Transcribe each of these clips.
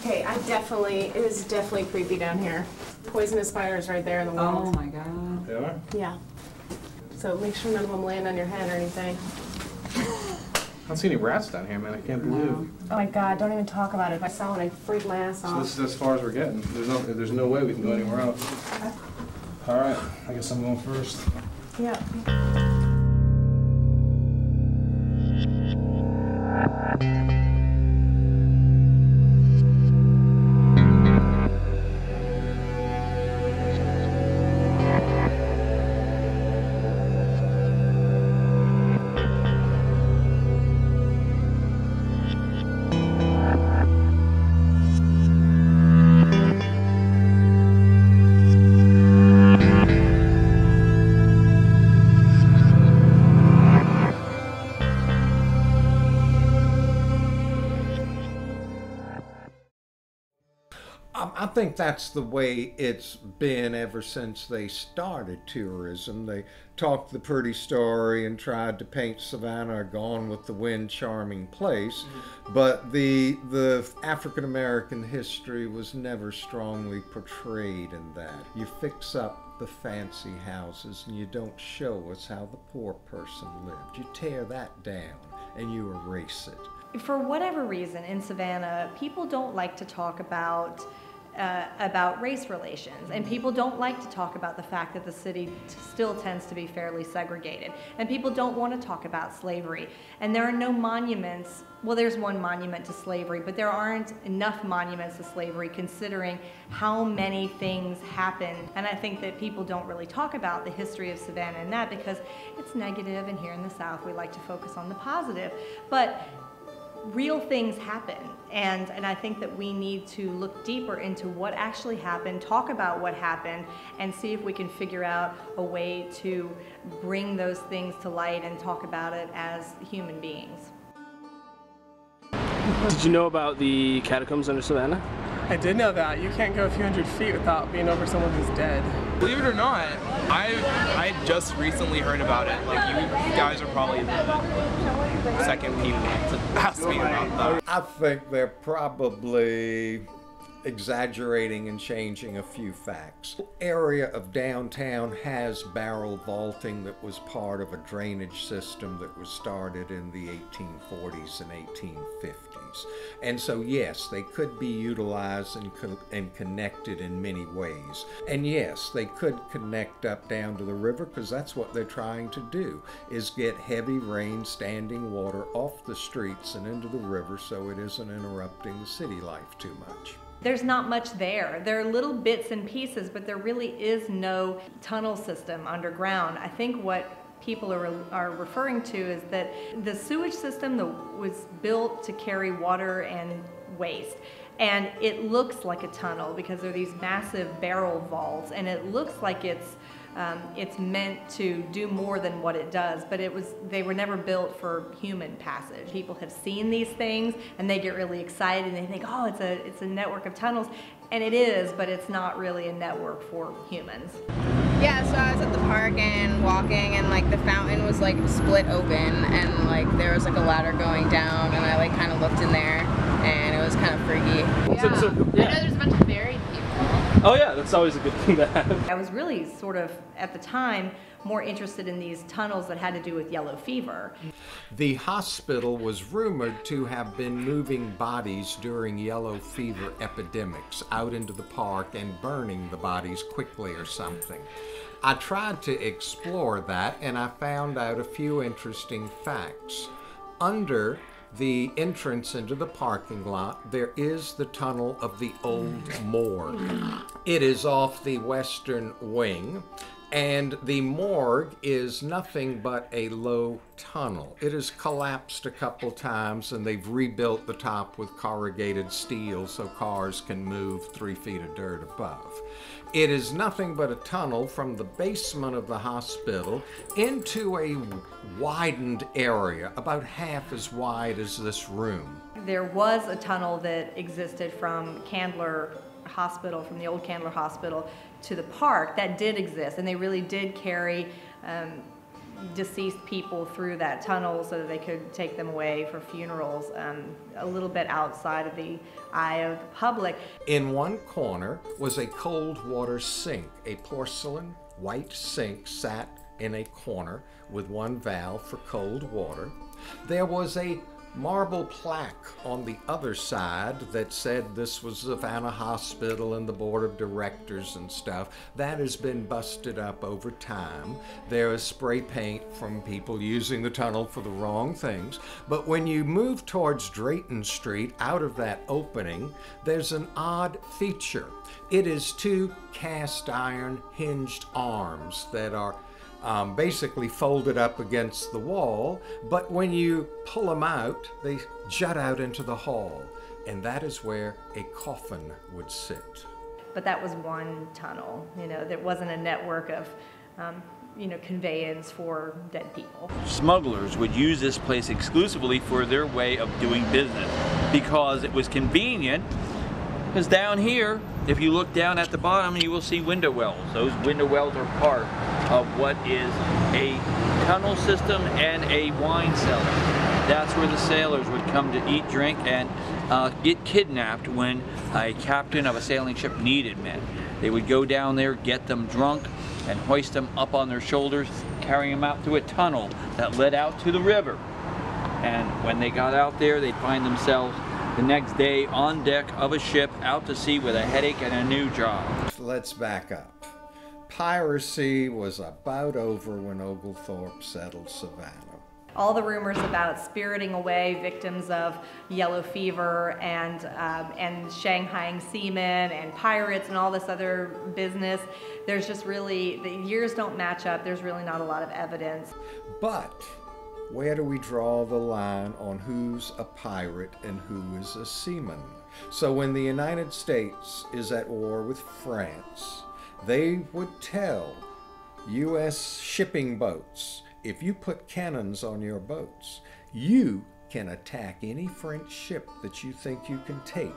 Okay, it is definitely creepy down here. Poisonous spiders right there in the wall. Oh my God. They are? Yeah. So make sure none of them land on your head or anything. I don't see any rats down here, man. I can't believe. Oh my God, don't even talk about it. If I saw it, I'd freak my ass So off. this is as far as we're getting. There's no way we can go anywhere else. All right, I guess I'm going first. Yeah. I think that's the way it's been ever since they started tourism. They talked the pretty story and tried to paint Savannah a Gone with the Wind charming place, but the African American history was never strongly portrayed in that. You fix up the fancy houses and you don't show us how the poor person lived. You tear that down and you erase it. For whatever reason in Savannah, people don't like to talk about race relations, and people don't like to talk about the fact that the city still tends to be fairly segregated, and people don't want to talk about slavery, and there are no monuments. Well, there's one monument to slavery, but there aren't enough monuments to slavery considering how many things happened. And I think that people don't really talk about the history of Savannah and that because it's negative, and here in the South we like to focus on the positive. But real things happen, and I think that we need to look deeper into what actually happened, talk about what happened, and see if we can figure out a way to bring those things to light and talk about it as human beings. Did you know about the catacombs under Savannah? I did know that. You can't go a few hundred feet without being over someone who's dead. Believe it or not, I just recently heard about it. Like, you guys are probably the second people to ask me about that. I think they're probably exaggerating and changing a few facts. The area of downtown has barrel vaulting that was part of a drainage system that was started in the 1840s and 1850s. And so yes, they could be utilized and connected in many ways. And yes, they could connect up down to the river because that's what they're trying to do, is get heavy rain standing water off the streets and into the river so it isn't interrupting the city life too much. There's not much there. There are little bits and pieces, but there really is no tunnel system underground. I think what people are referring to is that the sewage system was built to carry water and waste. And it looks like a tunnel because there are these massive barrel vaults, and it looks like it's meant to do more than what it does, but they were never built for human passage. People have seen these things and they get really excited and they think, oh, it's a network of tunnels, and it is, but it's not really a network for humans. Yeah, so I was at the park and walking, and like the fountain was like split open, and like there was like a ladder going down, and I like kind of looked in there, and it was kind of freaky. Yeah. I know there's a bunch of buried people. Oh yeah, that's always a good thing to have. I was really sort of, at the time, more interested in these tunnels that had to do with yellow fever. The hospital was rumored to have been moving bodies during yellow fever epidemics out into the park and burning the bodies quickly or something. I tried to explore that and I found out a few interesting facts. Under the entrance into the parking lot, there is the tunnel of the old morgue. It is off the western wing, and the morgue is nothing but a low tunnel. It has collapsed a couple times, and they've rebuilt the top with corrugated steel so cars can move 3 feet of dirt above. It is nothing but a tunnel from the basement of the hospital into a widened area, about half as wide as this room. There was a tunnel that existed from Candler Hospital, from the old Candler Hospital to the park, that did exist, and they really did carry deceased people through that tunnel so that they could take them away for funerals, a little bit outside of the eye of the public. In one corner was a cold water sink. A porcelain white sink sat in a corner with one valve for cold water. There was a marble plaque on the other side that said this was Savannah Hospital and the board of directors and stuff. That has been busted up over time. There is spray paint from people using the tunnel for the wrong things. But when you move towards Drayton Street out of that opening, there's an odd feature. It is two cast iron hinged arms that are basically folded up against the wall, but when you pull them out, they jut out into the hall, and that is where a coffin would sit. But that was one tunnel, there wasn't a network of, conveyance for dead people. Smugglers would use this place exclusively for their way of doing business because it was convenient. Because down here, if you look down at the bottom, you will see window wells. Those window wells are part of what is a tunnel system and a wine cellar. That's where the sailors would come to eat, drink, and get kidnapped when a captain of a sailing ship needed men. They would go down there, get them drunk, and hoist them up on their shoulders, carry them out through a tunnel that led out to the river. And when they got out there, they'd find themselves the next day on deck of a ship out to sea with a headache and a new job. Let's back up. Piracy was about over when Oglethorpe settled Savannah. All the rumors about spiriting away victims of yellow fever and shanghaiing seamen and pirates and all this other business, there's just really, the years don't match up. There's really not a lot of evidence. But where do we draw the line on who's a pirate and who is a seaman? So when the United States is at war with France, they would tell U.S. shipping boats, if you put cannons on your boats, you can attack any French ship that you think you can take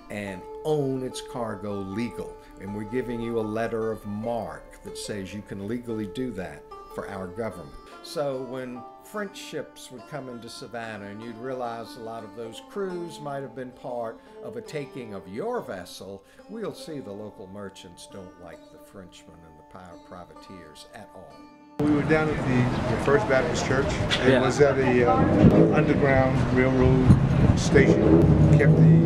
and own its cargo legal. And we're giving you a letter of marque that says you can legally do that for our government. So when French ships would come into Savannah, and you'd realize a lot of those crews might have been part of a taking of your vessel, we'll see the local merchants don't like the Frenchmen and the privateers at all. We were down at the First Baptist Church, and Yeah. it was at a underground railroad station, kept the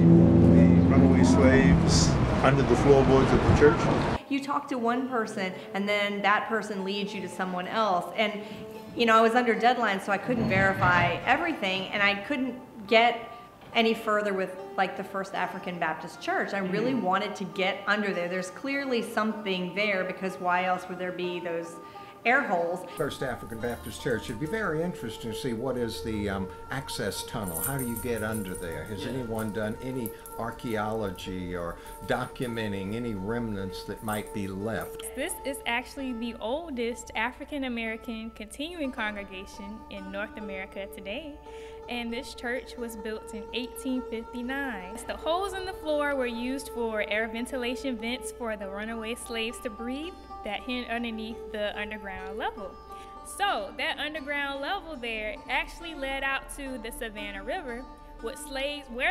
runaway slaves under the floorboards of the church. You talk to one person and then that person leads you to someone else. And I was under deadline, so I couldn't verify everything, and I couldn't get any further with like the First African Baptist Church. I really wanted to get under there. There's clearly something there, because why else would there be those air holes? First African Baptist Church. It'd be very interesting to see what is the access tunnel. How do you get under there? Has anyone done any archaeology or documenting any remnants that might be left? This is actually the oldest African American continuing congregation in North America today. And this church was built in 1859. The holes in the floor were used for air ventilation vents for the runaway slaves to breathe that hid underneath the underground level. So that underground level there actually led out to the Savannah River, where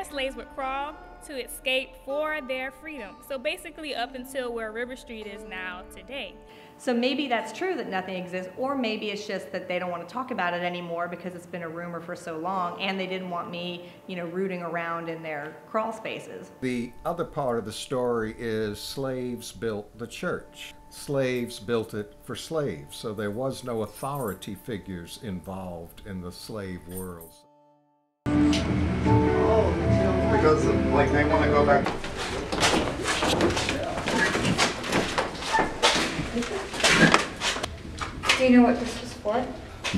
slaves would crawl to escape for their freedom. So basically up until where River Street is now today. So maybe that's true that nothing exists, or maybe it's just that they don't want to talk about it anymore because it's been a rumor for so long, and they didn't want me, rooting around in their crawl spaces. The other part of the story is slaves built the church. Slaves built it for slaves, so there was no authority figures involved in the slave world. Because they want to go back. Do you know what this was for?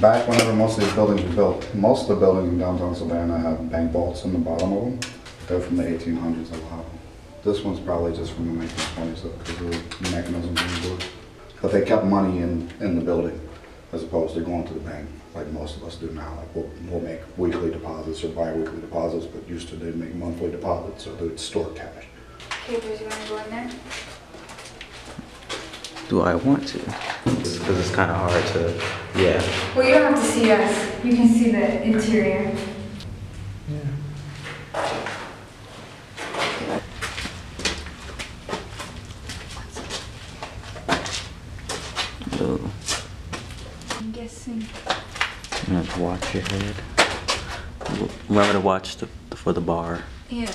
Back whenever most of these buildings were built, most of the buildings in downtown Savannah have bank vaults in the bottom of them. They're from the 1800s, a lot of them. This one's probably just from the 1920s because of the mechanism being built. But they kept money in the building as opposed to going to the bank like most of us do now. Like we'll make weekly deposits or bi-weekly deposits, but used to they'd make monthly deposits, so they'd store cash. Okay, do you want to go in there? Do I want to? because it's kind of hard to, yeah. Well, you don't have to see us. You can see the interior. Ooh. I'm guessing. You have to watch your head. Remember to watch for the bar. Yeah.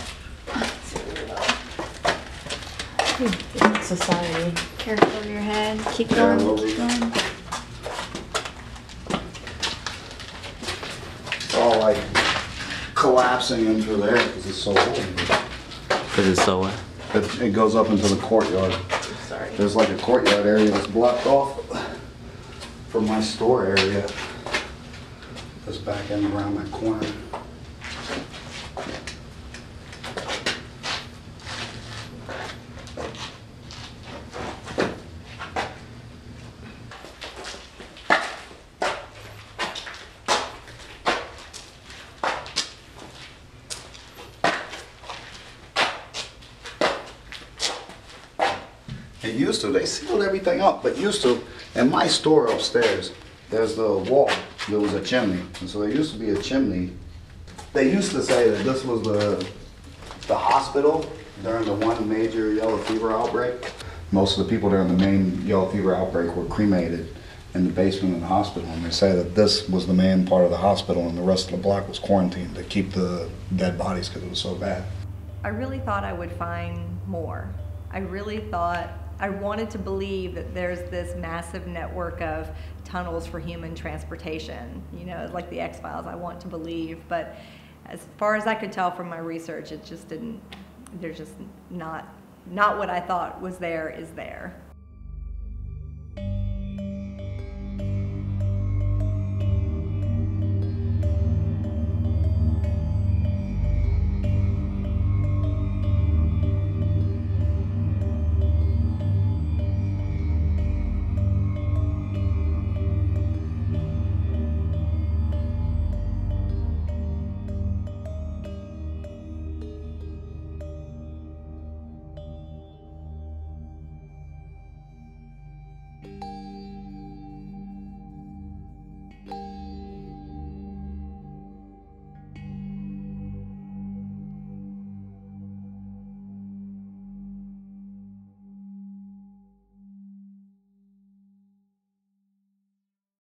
Society. Careful of your head. Keep going. Keep going. It's all like collapsing in through there because it's so old. Because it's so It goes up into the courtyard. Sorry. There's like a courtyard area that's blocked off from my store area. This back end around that corner. It used to, they sealed everything up, but used to, in my store upstairs, there's the wall, there was a chimney. And so there used to be a chimney. They used to say that this was the hospital during the one major yellow fever outbreak. Most of the people during the main yellow fever outbreak were cremated in the basement of the hospital. And they say that this was the main part of the hospital and the rest of the block was quarantined to keep the dead bodies because it was so bad. I really thought I would find more. I really thought, I wanted to believe that there's this massive network of tunnels for human transportation, you know, like the X-Files, I want to believe, but as far as I could tell from my research, it just didn't, there's just not what I thought was there is there.